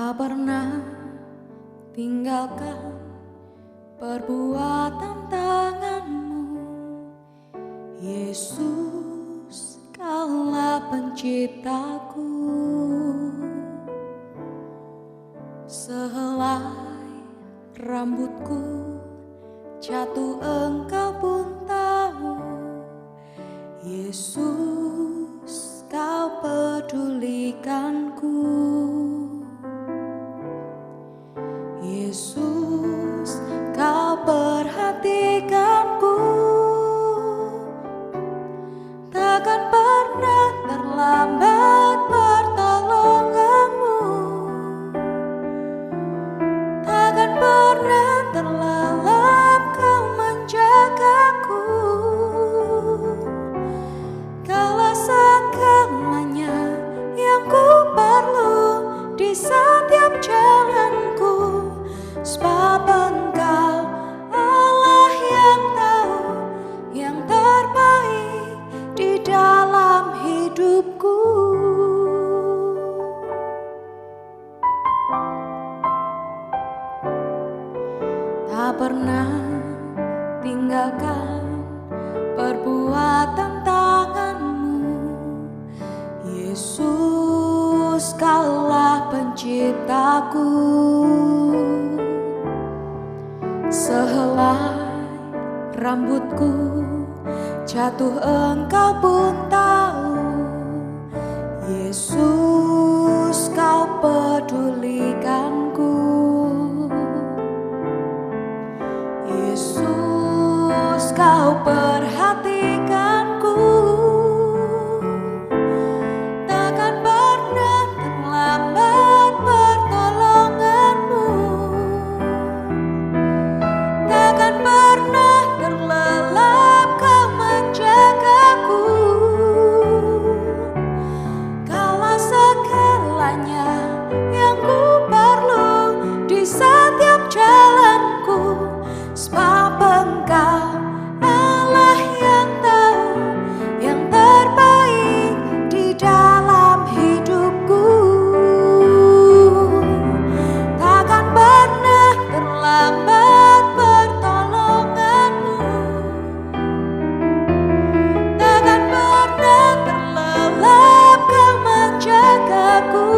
Tak pernah tinggalkan perbuatan tanganmu, Yesus, Kaulah penciptaku. Sehelai rambutku jatuh, Engkau pun tahu, Yesus, Kau pedulikanku. Yesus, Kau perhatikanku. Takkan pernah terlambat pertolonganmu, takkan pernah terlalap Kau menjagaku. Kaulah segalanya yang ku perlu di setiap jalanku. Sebab Engkau Allah yang tahu yang terbaik di dalam hidupku. Tak pernah tinggalkan perbuatan tanganmu, Yesus, Kaulah penciptaku. Sehelai rambutku jatuh, Engkau pun tahu, Yesus, Kau pedulikanku. Yesus, Kau perhatikanku. Takkan pernah terlambat pertolonganmu, takkan pernah terlelap Kau menjagaku. Kaulah segalanya yang ku perlu di setiap jalanku. Sebab Engkau Allah yang tahu yang terbaik di dalam hidupku. Takkan pernah terlambat pertolonganmu, takkan pernah terlelap Kau menjagaku.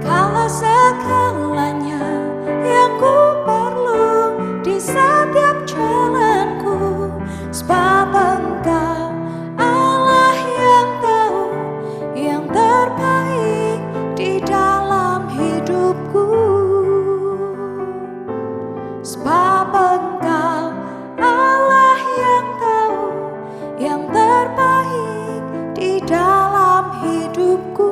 Kaulah segalanya yang ku perlu di setiap jalanku. Sebab Engkau Allah yang tahu yang terbaik di dalam hidupku. Sebab Engkau Allah yang tahu yang terbaik di dalam hidupku.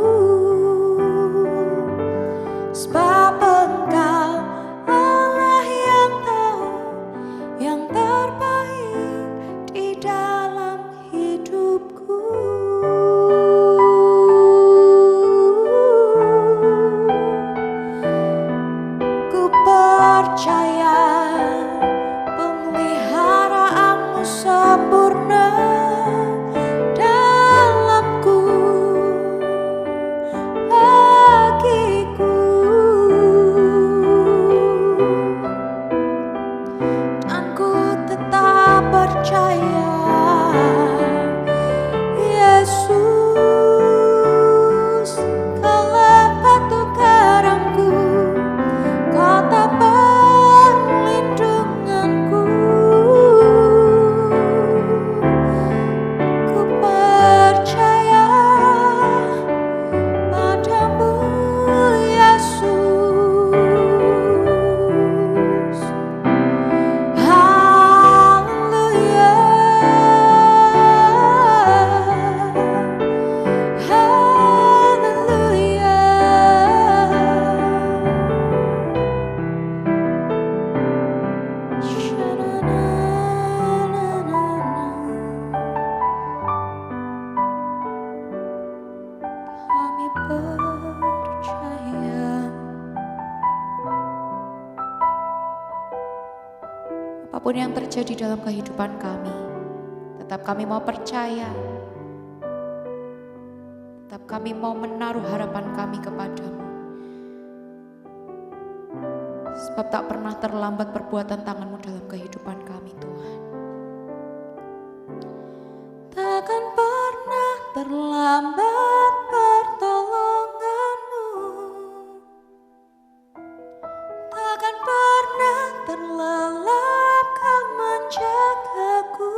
Sebab Engkau Allah yang tahu yang terbaik di dalam hidupku. Ku percaya pemeliharaanmu sempurna dalamku, bagiku. Dan ku tetap percaya, Yesus, Kaulah batu karangku, kota perlindunganku. Ku percaya padamu, Yesus. Haleluya, haleluya. Kami percaya. Apapun yang terjadi dalam kehidupan kami, tetap kami mau percaya Tetap kami mau menaruh harapan kami kepadamu. Sebab tak pernah terlambat perbuatan tanganmu dalam kehidupan kami, Tuhan. Takkan pernah terlambat pertolonganmu. Takkan pernah terlelap kau menjagaku.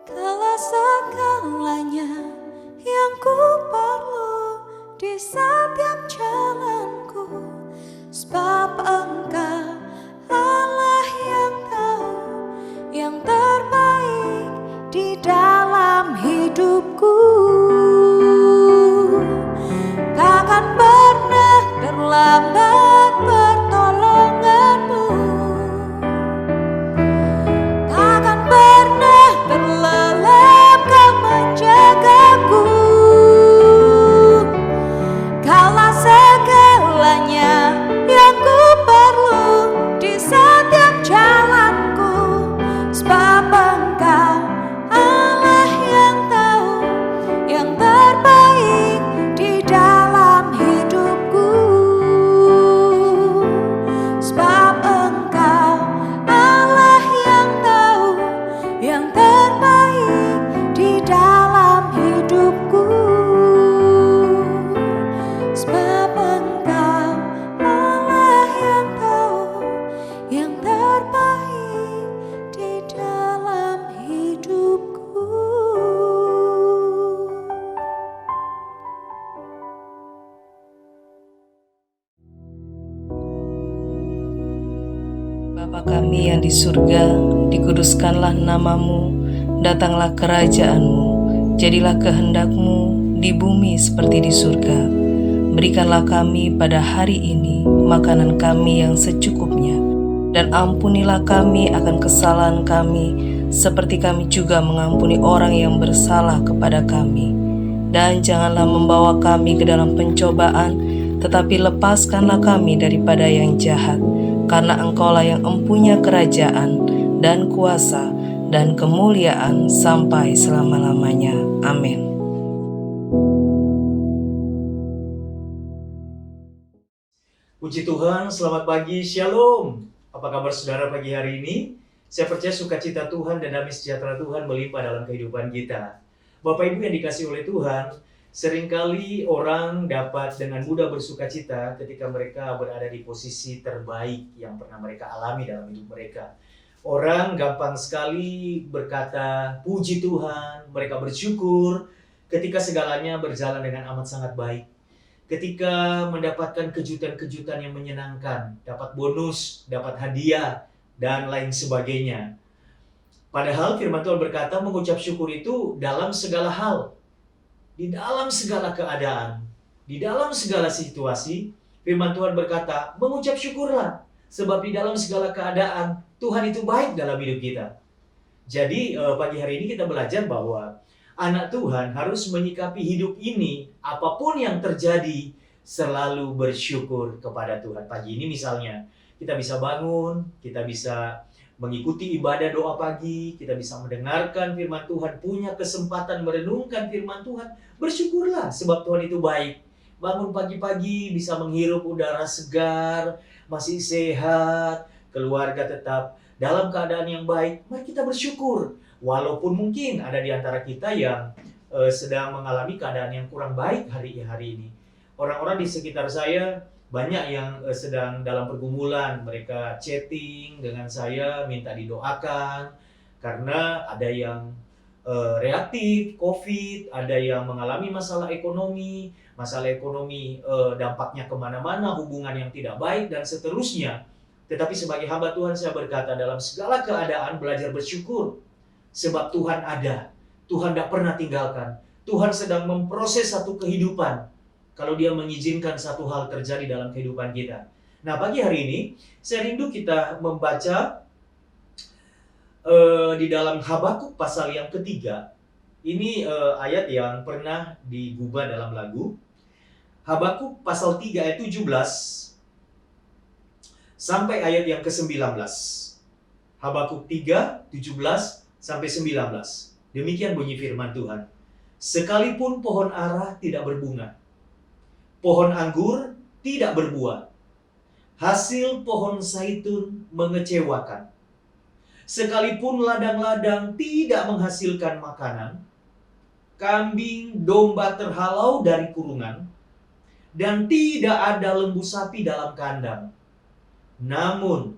Kala segalanya yang ku perlu di setiap jalanku, sebab Engkau Allah yang tahu yang terbaik di dalam hidupku. Takkan pernah terlambat pertolonganmu. Takkan pernah terlelap kau menjagaku. Kala segalanya yang ku perlu di setiap jalanku, sebab Engkau Allah yang tahu yang terbaik di dalam hidupku. Sebab Engkau Allah yang tahu yang terbaik di dalam hidupku. Sebab Engkau Allah yang tahu yang terbaik di dalam hidupku. Bapa kami yang di surga, dikuduskanlah namamu, datanglah kerajaanmu, jadilah kehendakmu di bumi seperti di surga. Berikanlah kami pada hari ini makanan kami yang secukupnya, dan ampunilah kami akan kesalahan kami, seperti kami juga mengampuni orang yang bersalah kepada kami. Dan janganlah membawa kami ke dalam pencobaan, tetapi lepaskanlah kami daripada yang jahat. Karena Engkaulah yang empunya kerajaan dan kuasa dan kemuliaan sampai selama-lamanya. Amin. Puji Tuhan, selamat pagi, Shalom. Apa kabar saudara pagi hari ini? Saya percaya sukacita Tuhan dan damai sejahtera Tuhan melimpah dalam kehidupan kita. Bapak Ibu yang dikasihi oleh Tuhan, seringkali orang dapat dengan mudah bersukacita ketika mereka berada di posisi terbaik yang pernah mereka alami dalam hidup mereka. Orang gampang sekali berkata, puji Tuhan, mereka bersyukur ketika segalanya berjalan dengan amat sangat baik. Ketika mendapatkan kejutan-kejutan yang menyenangkan, dapat bonus, dapat hadiah, dan lain sebagainya. Padahal firman Tuhan berkata mengucap syukur itu dalam segala hal. Di dalam segala keadaan, di dalam segala situasi, firman Tuhan berkata, mengucap syukurlah. Sebab di dalam segala keadaan, Tuhan itu baik dalam hidup kita. Jadi pagi hari ini kita belajar bahwa anak Tuhan harus menyikapi hidup ini, apapun yang terjadi, selalu bersyukur kepada Tuhan. Pagi ini misalnya, kita bisa bangun, kita bisa mengikuti ibadah doa pagi, kita bisa mendengarkan firman Tuhan, punya kesempatan merenungkan firman Tuhan, bersyukurlah sebab Tuhan itu baik. Bangun pagi-pagi bisa menghirup udara segar, masih sehat, keluarga tetap dalam keadaan yang baik, mari kita bersyukur. Walaupun mungkin ada di antara kita yang sedang mengalami keadaan yang kurang baik hari ini. Orang-orang di sekitar saya banyak yang sedang dalam pergumulan, mereka chatting dengan saya, minta didoakan, karena ada yang reaktif COVID, ada yang mengalami masalah ekonomi dampaknya kemana-mana, hubungan yang tidak baik, dan seterusnya. Tetapi sebagai hamba Tuhan saya berkata, dalam segala keadaan belajar bersyukur, sebab Tuhan ada, Tuhan tidak pernah tinggalkan, Tuhan sedang memproses satu kehidupan, kalau Dia mengizinkan satu hal terjadi dalam kehidupan kita. Nah, pagi hari ini saya rindu kita membaca di dalam Habakuk pasal yang ketiga. Ini ayat yang pernah digubah dalam lagu. Habakuk pasal 3 ayat 17 sampai ayat yang ke-19. Habakuk 3, 17 sampai 19. Demikian bunyi firman Tuhan. Sekalipun pohon ara tidak berbunga, pohon anggur tidak berbuah, hasil pohon zaitun mengecewakan. Sekalipun ladang-ladang tidak menghasilkan makanan, kambing domba terhalau dari kurungan, dan tidak ada lembu sapi dalam kandang. Namun,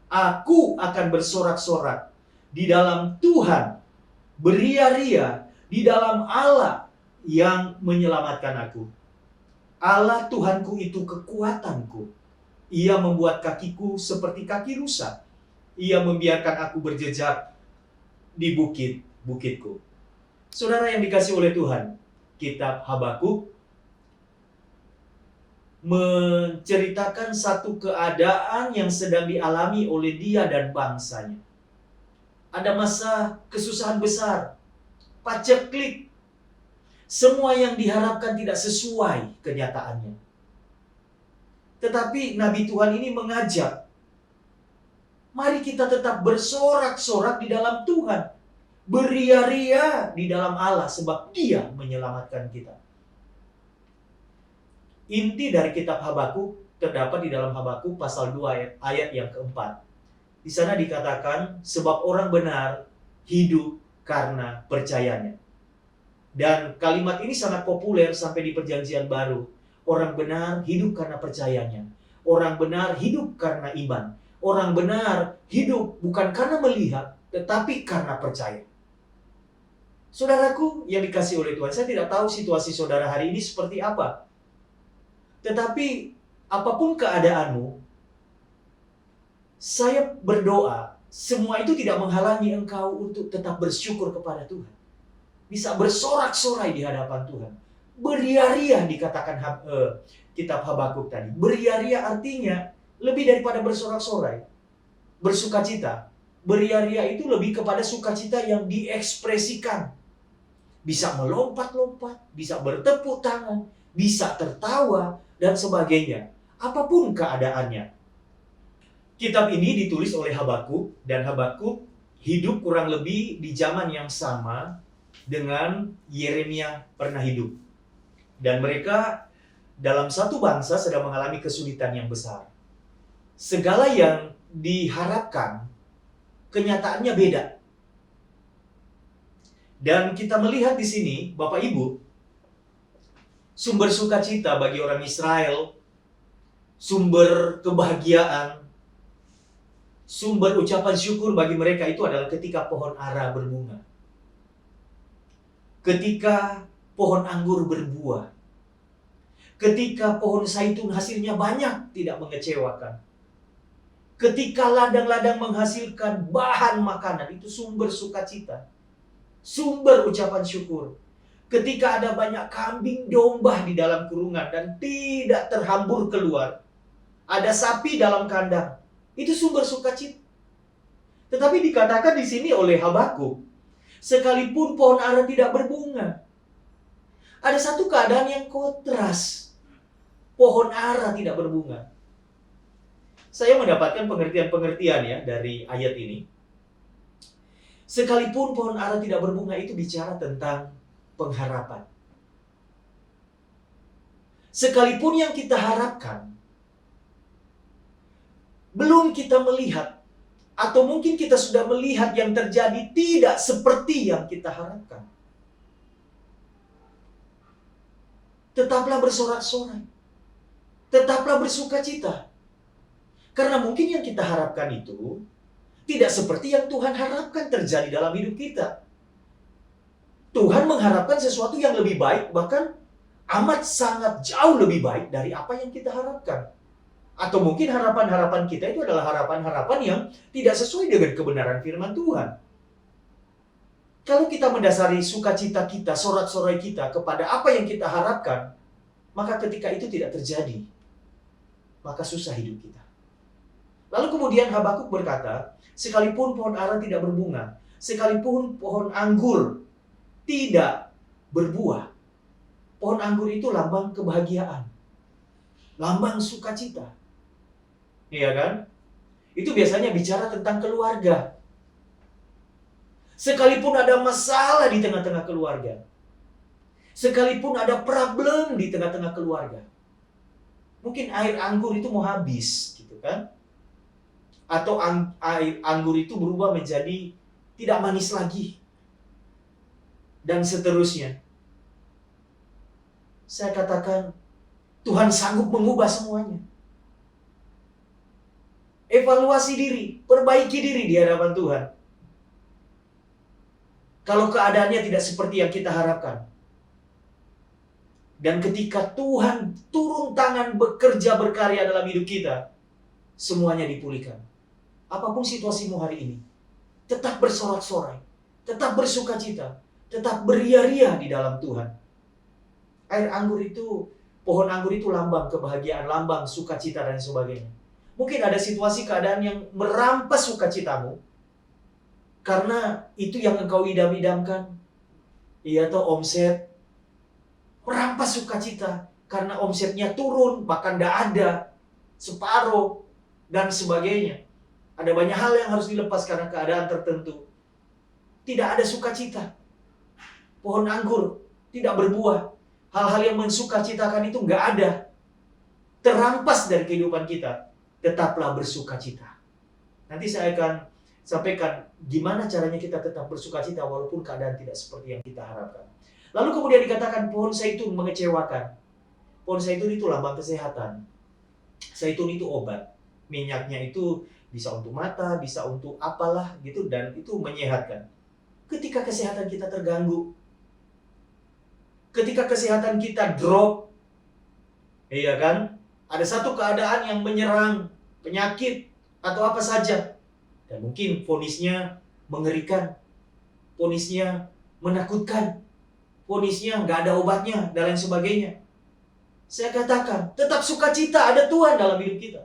aku akan bersorak-sorak di dalam Tuhan, beria-ria di dalam Allah yang menyelamatkan aku. Allah Tuhanku itu kekuatanku. Ia membuat kakiku seperti kaki rusa. Ia membiarkan aku berjejak di bukit-bukitku. Saudara yang dikasihi oleh Tuhan, kitab Habakuk menceritakan satu keadaan yang sedang dialami oleh dia dan bangsanya. Ada masa kesusahan besar, paceklik, semua yang diharapkan tidak sesuai kenyataannya. Tetapi Nabi Tuhan ini mengajak, mari kita tetap bersorak-sorak di dalam Tuhan, beria-ria di dalam Allah, sebab Dia menyelamatkan kita. Inti dari kitab Habakuk terdapat di dalam Habakuk pasal 2 ayat yang keempat. Di sana dikatakan, sebab orang benar hidup karena percayanya. Dan kalimat ini sangat populer sampai di Perjanjian Baru. Orang benar hidup karena percayanya. Orang benar hidup karena iman. Orang benar hidup bukan karena melihat, tetapi karena percaya. Saudaraku yang dikasihi oleh Tuhan, saya tidak tahu situasi saudara hari ini seperti apa. Tetapi apapun keadaanmu, saya berdoa, semua itu tidak menghalangi engkau untuk tetap bersyukur kepada Tuhan. Bisa bersorak-sorai di hadapan Tuhan. Beria-ria dikatakan kitab Habakuk tadi. Beria-ria artinya lebih daripada bersorak-sorai. Bersukacita. Beria-ria itu lebih kepada sukacita yang diekspresikan. Bisa melompat-lompat, bisa bertepuk tangan, bisa tertawa, dan sebagainya. Apapun keadaannya. Kitab ini ditulis oleh Habakuk, dan Habakuk hidup kurang lebih di zaman yang sama dengan Yeremia pernah hidup. Dan mereka dalam satu bangsa sedang mengalami kesulitan yang besar. Segala yang diharapkan, kenyataannya beda. Dan kita melihat di sini, Bapak Ibu, sumber sukacita bagi orang Israel, sumber kebahagiaan, sumber ucapan syukur bagi mereka itu adalah ketika pohon ara berbunga. Ketika pohon anggur berbuah. Ketika pohon zaitun hasilnya banyak, tidak mengecewakan. Ketika ladang-ladang menghasilkan bahan makanan, itu sumber sukacita. Sumber ucapan syukur. Ketika ada banyak kambing domba di dalam kurungan dan tidak terhambur keluar. Ada sapi dalam kandang. Itu sumber sukacita. Tetapi dikatakan di sini oleh Habakuk, sekalipun pohon ara tidak berbunga. Ada satu keadaan yang kontras. Pohon ara tidak berbunga. Saya mendapatkan pengertian-pengertian ya dari ayat ini. Sekalipun pohon ara tidak berbunga itu bicara tentang pengharapan. Sekalipun yang kita harapkan belum kita melihat, atau mungkin kita sudah melihat yang terjadi tidak seperti yang kita harapkan, tetaplah bersorak-sorai, tetaplah bersukacita, karena mungkin yang kita harapkan itu tidak seperti yang Tuhan harapkan terjadi dalam hidup kita. Tuhan mengharapkan sesuatu yang lebih baik, bahkan amat sangat jauh lebih baik dari apa yang kita harapkan. Atau mungkin harapan-harapan kita itu adalah harapan-harapan yang tidak sesuai dengan kebenaran firman Tuhan. Kalau kita mendasari sukacita kita, sorak-sorai kita kepada apa yang kita harapkan, maka ketika itu tidak terjadi, maka susah hidup kita. Lalu kemudian Habakuk berkata, sekalipun pohon ara tidak berbunga, sekalipun pohon anggur tidak berbuah. Pohon anggur itu lambang kebahagiaan, lambang sukacita. Iya kan? Itu biasanya bicara tentang keluarga. Sekalipun ada masalah di tengah-tengah keluarga, Sekalipun ada problem di tengah-tengah keluarga. Mungkin air anggur itu mau habis, gitu kan? Atau air anggur itu berubah menjadi tidak manis lagi. Dan seterusnya. Saya katakan, Tuhan sanggup mengubah semuanya. Evaluasi diri, perbaiki diri di hadapan Tuhan. Kalau keadaannya tidak seperti yang kita harapkan. Dan ketika Tuhan turun tangan bekerja berkarya dalam hidup kita, semuanya dipulihkan. Apapun situasimu hari ini, tetap bersorak-sorai, tetap bersukacita, tetap beria-ria di dalam Tuhan. Air anggur itu, pohon anggur itu lambang kebahagiaan, lambang sukacita dan sebagainya. Mungkin ada situasi keadaan yang merampas sukacitamu, karena itu yang engkau idam-idamkan. Iya toh, omset. Merampas sukacita karena omsetnya turun, bahkan tidak ada, separuh, dan sebagainya. Ada banyak hal yang harus dilepas karena keadaan tertentu. Tidak ada sukacita. Pohon anggur tidak berbuah. Hal-hal yang mensukacitakan itu nggak ada. Terampas dari kehidupan kita. Tetaplah bersukacita. Nanti saya akan sampaikan gimana caranya kita tetap bersukacita walaupun keadaan tidak seperti yang kita harapkan. Lalu kemudian dikatakan pohon zaitun mengecewakan. Pohon zaitun itu lambang kesehatan. Zaitun itu obat. Minyaknya itu bisa untuk mata, bisa untuk apalah gitu, dan itu menyehatkan. Ketika kesehatan kita terganggu, ketika kesehatan kita drop, iya kan? Ada satu keadaan yang menyerang, penyakit atau apa saja, dan mungkin vonisnya mengerikan, vonisnya menakutkan, vonisnya nggak ada obatnya, dan lain sebagainya. Saya katakan, tetap sukacita, ada Tuhan dalam hidup kita.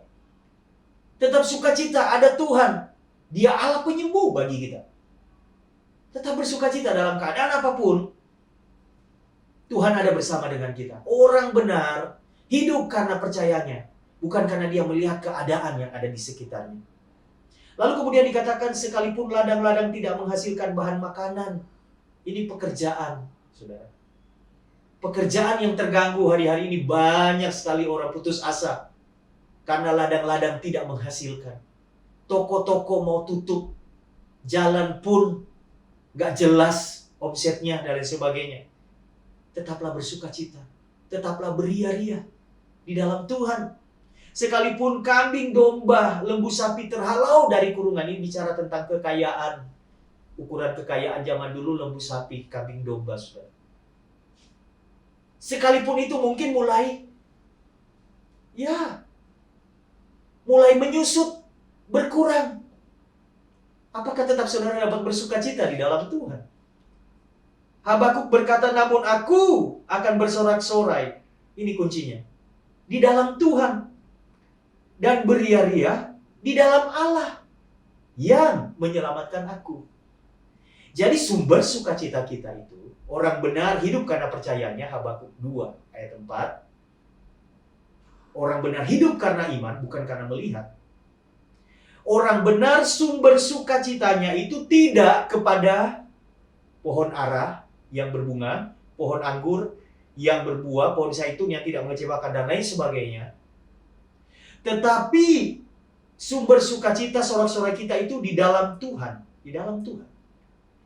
Tetap sukacita, ada Tuhan. Dia Allah penyembuh bagi kita. Tetap bersukacita dalam keadaan apapun. Tuhan ada bersama dengan kita. Orang benar hidup karena percayanya, bukan karena dia melihat keadaan yang ada di sekitarnya. Lalu kemudian dikatakan, sekalipun ladang-ladang tidak menghasilkan bahan makanan. Ini pekerjaan, saudara. Pekerjaan yang terganggu hari-hari ini, banyak sekali orang putus asa karena ladang-ladang tidak menghasilkan. Toko-toko mau tutup, jalan pun gak jelas omsetnya dan lain sebagainya. Tetaplah bersukacita, tetaplah beria-ria di dalam Tuhan. Sekalipun kambing, domba, lembu, sapi terhalau dari kurungan, ini bicara tentang kekayaan. Ukuran kekayaan zaman dulu, lembu, sapi, kambing, domba, saudara. Sekalipun itu mungkin mulai menyusut, berkurang. Apakah tetap saudara dapat bersukacita di dalam Tuhan? Habakuk berkata, namun aku akan bersorak-sorai. Ini kuncinya. Di dalam Tuhan. Dan beria-ria di dalam Allah yang menyelamatkan aku. Jadi sumber sukacita kita itu, orang benar hidup karena percayanya, Habakuk 2 ayat 4. Orang benar hidup karena iman, bukan karena melihat. Orang benar sumber sukacitanya itu tidak kepada pohon ara yang berbunga, pohon anggur yang berbuah, pohon zaitun yang tidak mengecewakan, dan lain sebagainya. Tetapi sumber sukacita sorak-sorai kita itu di dalam Tuhan. Di dalam Tuhan.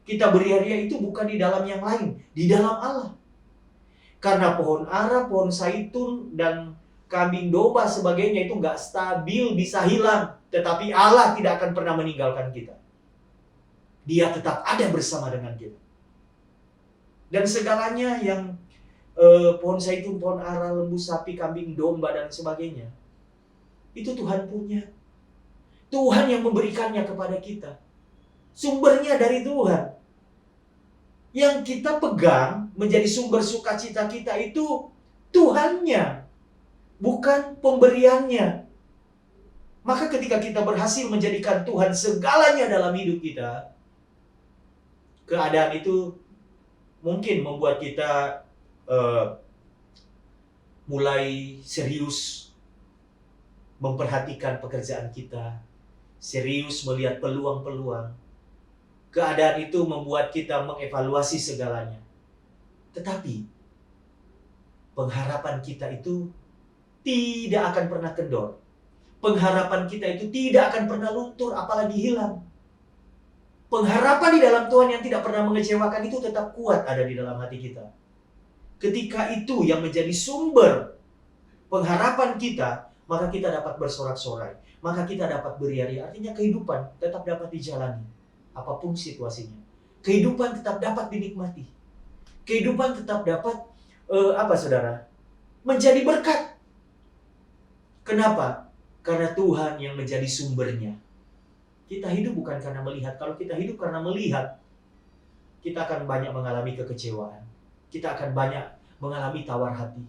Kita beria-ria itu bukan di dalam yang lain, di dalam Allah. Karena pohon ara, pohon zaitun, dan kambing domba sebagainya itu nggak stabil, bisa hilang. Tetapi Allah tidak akan pernah meninggalkan kita. Dia tetap ada bersama dengan kita. Dan segalanya yang pohon zaitun, pohon ara, lembu, sapi, kambing, domba, dan sebagainya, itu Tuhan punya. Tuhan yang memberikannya kepada kita. Sumbernya dari Tuhan. Yang kita pegang menjadi sumber sukacita kita itu Tuhannya, bukan pemberiannya. Maka ketika kita berhasil menjadikan Tuhan segalanya dalam hidup kita, keadaan itu mungkin membuat kita mulai serius memperhatikan pekerjaan kita, serius melihat peluang-peluang. Keadaan itu membuat kita mengevaluasi segalanya. Tetapi, pengharapan kita itu tidak akan pernah kendor. Pengharapan kita itu tidak akan pernah luntur, apalagi hilang. Pengharapan di dalam Tuhan yang tidak pernah mengecewakan itu tetap kuat ada di dalam hati kita. Ketika itu yang menjadi sumber pengharapan kita, maka kita dapat bersorak-sorai, maka kita dapat beriari. Artinya kehidupan tetap dapat dijalani, apapun situasinya. Kehidupan tetap dapat dinikmati. Kehidupan tetap dapat, saudara? Menjadi berkat. Kenapa? Karena Tuhan yang menjadi sumbernya. Kita hidup bukan karena melihat. Kalau kita hidup karena melihat, kita akan banyak mengalami kekecewaan. Kita akan banyak mengalami tawar hati.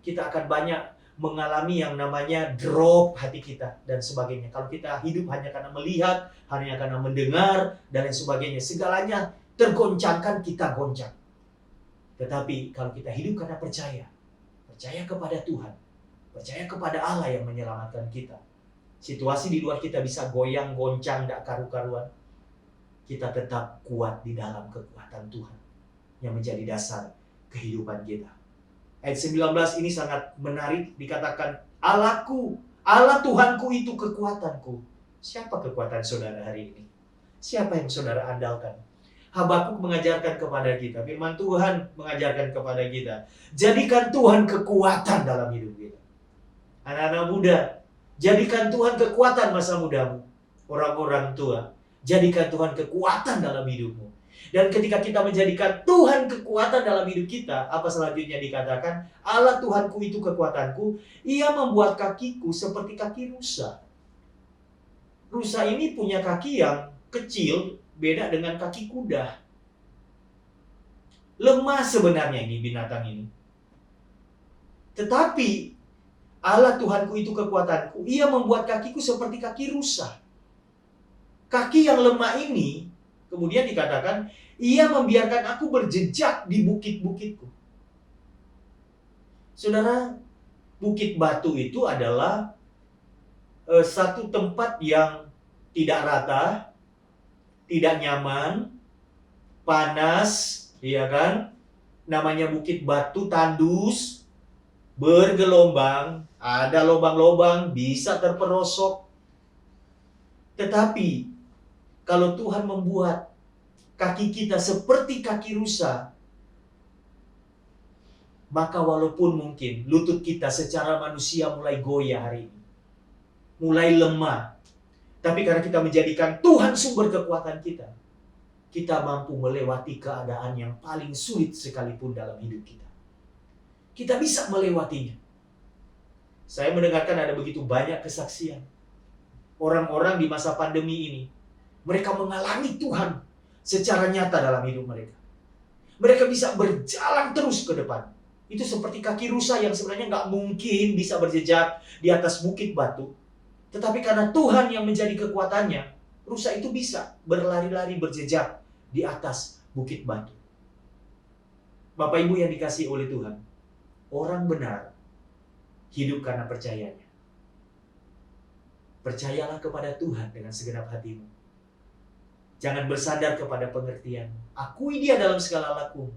Kita akan banyak mengalami yang namanya drop hati kita dan sebagainya. Kalau kita hidup hanya karena melihat, hanya karena mendengar, dan lain sebagainya. Segalanya tergoncangkan, kita goncang. Tetapi kalau kita hidup karena percaya kepada Tuhan, percaya kepada Allah yang menyelamatkan kita. Situasi di luar kita bisa goyang, goncang, tak karu-karuan. Kita tetap kuat di dalam kekuatan Tuhan yang menjadi dasar kehidupan kita. Ayat 19 ini sangat menarik, dikatakan Allahku, Allah Tuhanku itu kekuatanku. Siapa kekuatan saudara hari ini? Siapa yang saudara andalkan? Habakuk mengajarkan kepada kita, firman Tuhan mengajarkan kepada kita, jadikan Tuhan kekuatan dalam hidup kita. Anak-anak muda, jadikan Tuhan kekuatan masa mudamu. Orang-orang tua, jadikan Tuhan kekuatan dalam hidupmu. Dan ketika kita menjadikan Tuhan kekuatan dalam hidup kita, apa selanjutnya dikatakan? Allah Tuhanku itu kekuatanku, Ia membuat kakiku seperti kaki rusa. Rusa ini punya kaki yang kecil, beda dengan kaki kuda. Lemah sebenarnya ini binatang ini. Tetapi Allah Tuhanku itu kekuatanku, Ia membuat kakiku seperti kaki rusa. Kaki yang lemah ini, kemudian dikatakan, Ia membiarkan aku berjejak di bukit-bukitku. Saudara, Bukit Batu itu adalah satu tempat yang tidak rata, tidak nyaman, panas, ya kan? Namanya Bukit Batu, tandus, bergelombang, ada lubang-lubang, bisa terperosok. Tetapi kalau Tuhan membuat kaki kita seperti kaki rusa, maka walaupun mungkin lutut kita secara manusia mulai goyah hari ini, mulai lemah, tapi karena kita menjadikan Tuhan sumber kekuatan kita, kita mampu melewati keadaan yang paling sulit sekalipun dalam hidup kita. Kita bisa melewatinya. Saya mendengarkan ada begitu banyak kesaksian. Orang-orang di masa pandemi ini, mereka mengalami Tuhan secara nyata dalam hidup mereka. Mereka bisa berjalan terus ke depan. Itu seperti kaki rusa yang sebenarnya nggak mungkin bisa berjejak di atas bukit batu. Tetapi karena Tuhan yang menjadi kekuatannya, rusa itu bisa berlari-lari berjejak di atas bukit batu. Bapak Ibu yang dikasihi oleh Tuhan, orang benar hidup karena percayanya. Percayalah kepada Tuhan dengan segenap hatimu. Jangan bersandar kepada pengertian. Akui Dia dalam segala lakumu,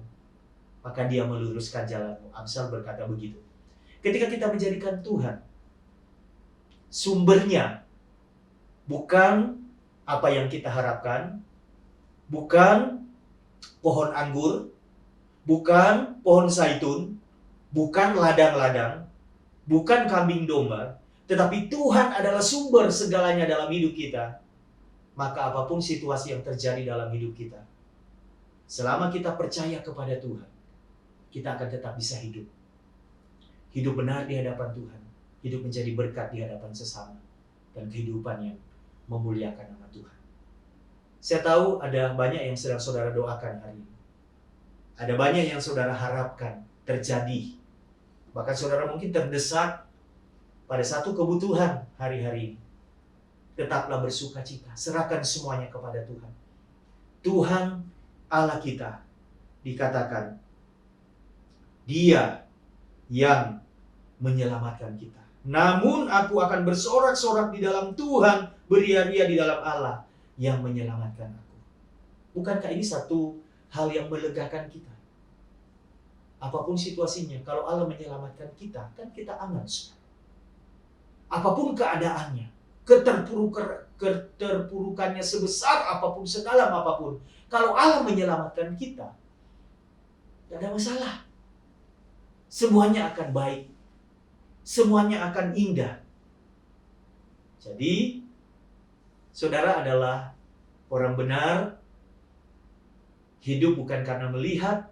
maka Dia meluruskan jalanmu. Amsal berkata begitu. Ketika kita menjadikan Tuhan sumbernya, bukan apa yang kita harapkan, bukan pohon anggur, bukan pohon zaitun, bukan ladang-ladang, bukan kambing domba, tetapi Tuhan adalah sumber segalanya dalam hidup kita. Maka apapun situasi yang terjadi dalam hidup kita, selama kita percaya kepada Tuhan, kita akan tetap bisa hidup. Hidup benar di hadapan Tuhan, hidup menjadi berkat di hadapan sesama, dan kehidupan yang memuliakan nama Tuhan. Saya tahu ada banyak yang sedang saudara doakan hari ini. Ada banyak yang saudara harapkan terjadi. Bahkan saudara mungkin terdesak pada satu kebutuhan hari-hari ini. Tetaplah bersuka cita, serahkan semuanya kepada Tuhan. Tuhan Allah kita dikatakan Dia yang menyelamatkan kita. Namun aku akan bersorak-sorak di dalam Tuhan, beria-ria di dalam Allah yang menyelamatkan aku. Bukankah ini satu hal yang melegakan kita? Apapun situasinya, kalau Allah menyelamatkan kita, kan kita aman. Apapun keadaannya, keterpurukannya sebesar apapun, sedalam apapun, kalau Allah menyelamatkan kita, tidak ada masalah. Semuanya akan baik. Semuanya akan indah. Jadi, saudara adalah orang benar, hidup bukan karena melihat,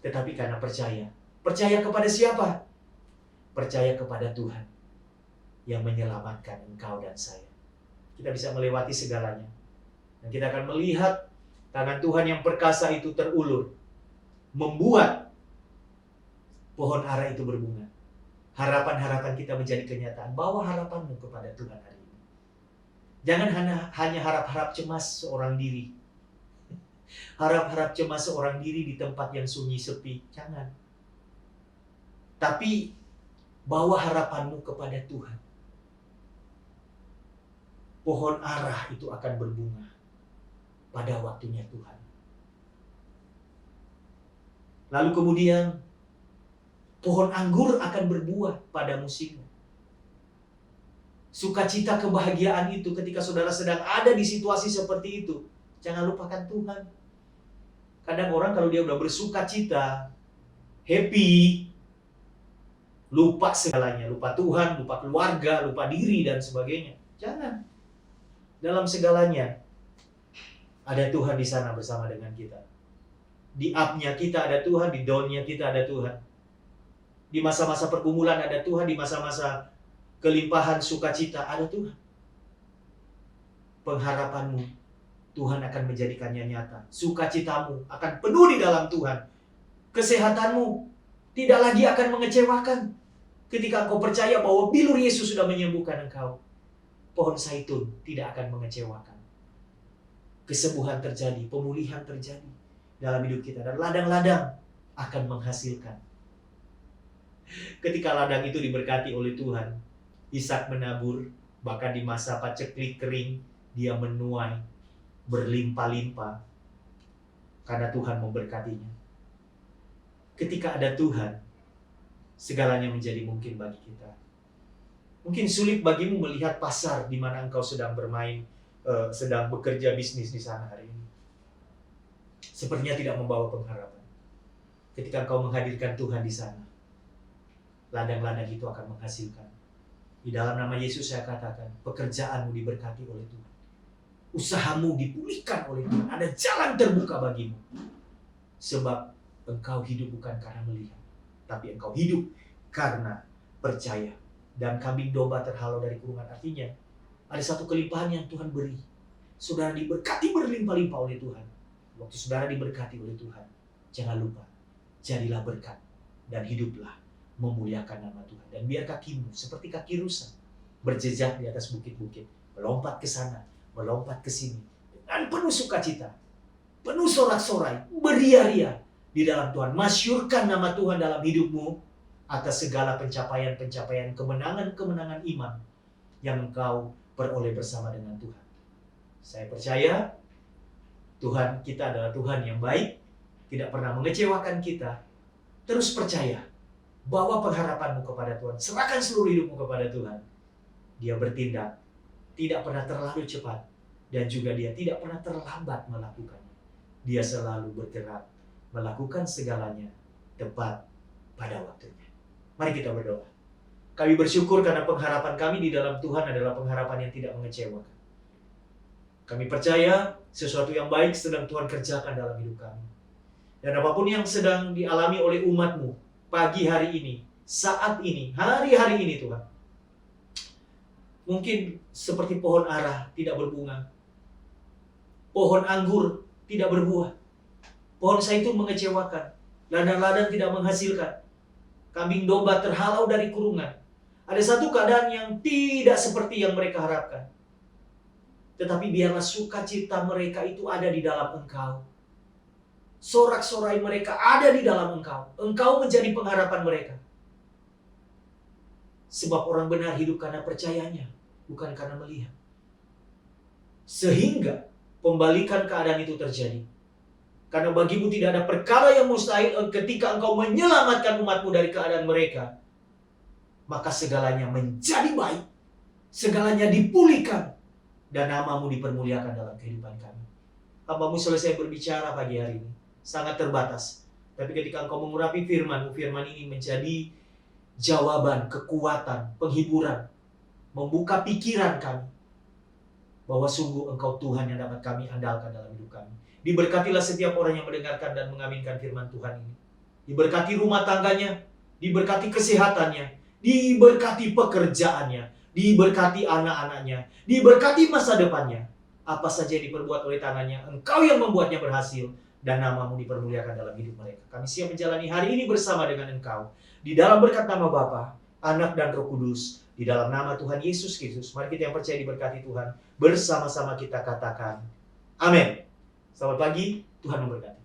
tetapi karena percaya. Percaya kepada siapa? Percaya kepada Tuhan yang menyelamatkan engkau dan saya. Kita bisa melewati segalanya. Dan kita akan melihat tangan Tuhan yang perkasa itu terulur, membuat pohon ara itu berbunga. Harapan-harapan kita menjadi kenyataan. Bawa harapanmu kepada Tuhan hari ini. Jangan hanya harap-harap cemas seorang diri. Harap-harap cemas seorang diri di tempat yang sunyi sepi. Jangan. Tapi bawa harapanmu kepada Tuhan. Pohon ara itu akan berbunga pada waktunya Tuhan. Lalu kemudian pohon anggur akan berbuah pada musimnya. Sukacita kebahagiaan itu ketika saudara sedang ada di situasi seperti itu, jangan lupakan Tuhan. Kadang orang kalau dia udah bersukacita, happy, lupa segalanya, lupa Tuhan, lupa keluarga, lupa diri dan sebagainya. Jangan. Dalam segalanya ada Tuhan di sana bersama dengan kita. Di up-nya kita ada Tuhan, di down-nya kita ada Tuhan. Di masa-masa pergumulan ada Tuhan, di masa-masa kelimpahan sukacita ada Tuhan. Pengharapanmu, Tuhan akan menjadikannya nyata. Sukacitamu akan penuh di dalam Tuhan. Kesehatanmu tidak lagi akan mengecewakan. Ketika engkau percaya bahwa bilur Yesus sudah menyembuhkan engkau, pohon zaitun tidak akan mengecewakan. Kesembuhan terjadi, pemulihan terjadi dalam hidup kita. Dan ladang-ladang akan menghasilkan. Ketika ladang itu diberkati oleh Tuhan, Ishak menabur, bahkan di masa paceklik kering, dia menuai berlimpah-limpah karena Tuhan memberkatinya. Ketika ada Tuhan, segalanya menjadi mungkin bagi kita. Mungkin sulit bagimu melihat pasar di mana engkau sedang bermain, sedang bekerja bisnis di sana hari ini. Sepertinya tidak membawa pengharapan. Ketika engkau menghadirkan Tuhan di sana, ladang-ladang itu akan menghasilkan. Di dalam nama Yesus saya katakan, pekerjaanmu diberkati oleh Tuhan. Usahamu dipulihkan oleh Tuhan. Ada jalan terbuka bagimu. Sebab engkau hidup bukan karena melihat, tapi engkau hidup karena percaya. Dan kambing domba terhalau dari kurungan. Artinya, ada satu kelimpahan yang Tuhan beri. Saudara diberkati berlimpah-limpah oleh Tuhan. Waktu saudara diberkati oleh Tuhan, jangan lupa, jadilah berkat dan hiduplah memuliakan nama Tuhan. Dan biar kakimu seperti kaki rusa berjejak di atas bukit-bukit, melompat ke sana, melompat ke sini dengan penuh sukacita, penuh sorak-sorai, beria-ria di dalam Tuhan. Masyurkan nama Tuhan dalam hidupmu atas segala pencapaian-pencapaian, kemenangan-kemenangan iman yang engkau peroleh bersama dengan Tuhan. Saya percaya Tuhan kita adalah Tuhan yang baik, tidak pernah mengecewakan kita. Terus percaya, bawa pengharapanmu kepada Tuhan, serahkan seluruh hidupmu kepada Tuhan. Dia bertindak, tidak pernah terlalu cepat, dan juga dia tidak pernah terlambat melakukannya. Dia selalu bergerak, melakukan segalanya tepat pada waktunya. Mari kita berdoa. Kami bersyukur karena pengharapan kami di dalam Tuhan adalah pengharapan yang tidak mengecewakan. Kami percaya sesuatu yang baik sedang Tuhan kerjakan dalam hidup kami. Dan apapun yang sedang dialami oleh umat-Mu pagi hari ini, saat ini, hari-hari ini Tuhan. Mungkin seperti pohon ara tidak berbunga. Pohon anggur tidak berbuah. Pohon zaitun mengecewakan. Ladang-ladang tidak menghasilkan. Kambing domba terhalau dari kurungan. Ada satu keadaan yang tidak seperti yang mereka harapkan. Tetapi biarlah sukacita mereka itu ada di dalam Engkau. Sorak-sorai mereka ada di dalam Engkau. Engkau menjadi pengharapan mereka. Sebab orang benar hidup karena percayanya, bukan karena melihat. Sehingga pembalikan keadaan itu terjadi. Karena bagimu tidak ada perkara yang mustahil ketika engkau menyelamatkan umatmu dari keadaan mereka. Maka segalanya menjadi baik. Segalanya dipulihkan. Dan namamu dipermuliakan dalam kehidupan kami. Hambamu selesai berbicara pagi hari ini. Sangat terbatas. Tapi ketika engkau mengurapi firman-Mu, firman ini menjadi jawaban, kekuatan, penghiburan. Membuka pikiran kami. Bahwa sungguh engkau Tuhan yang dapat kami andalkan dalam hidup kami. Diberkatilah setiap orang yang mendengarkan dan mengaminkan firman Tuhan ini. Diberkati rumah tangganya, diberkati kesehatannya, diberkati pekerjaannya, diberkati anak-anaknya, diberkati masa depannya. Apa saja yang diperbuat oleh tangannya, engkau yang membuatnya berhasil, dan namamu dipermuliakan dalam hidup mereka. Kami siap menjalani hari ini bersama dengan engkau. Di dalam berkat nama Bapa, Anak dan Roh Kudus, di dalam nama Tuhan Yesus Kristus. Mari kita yang percaya diberkati Tuhan, bersama-sama kita katakan, amin. Selamat pagi, Tuhan memberkati.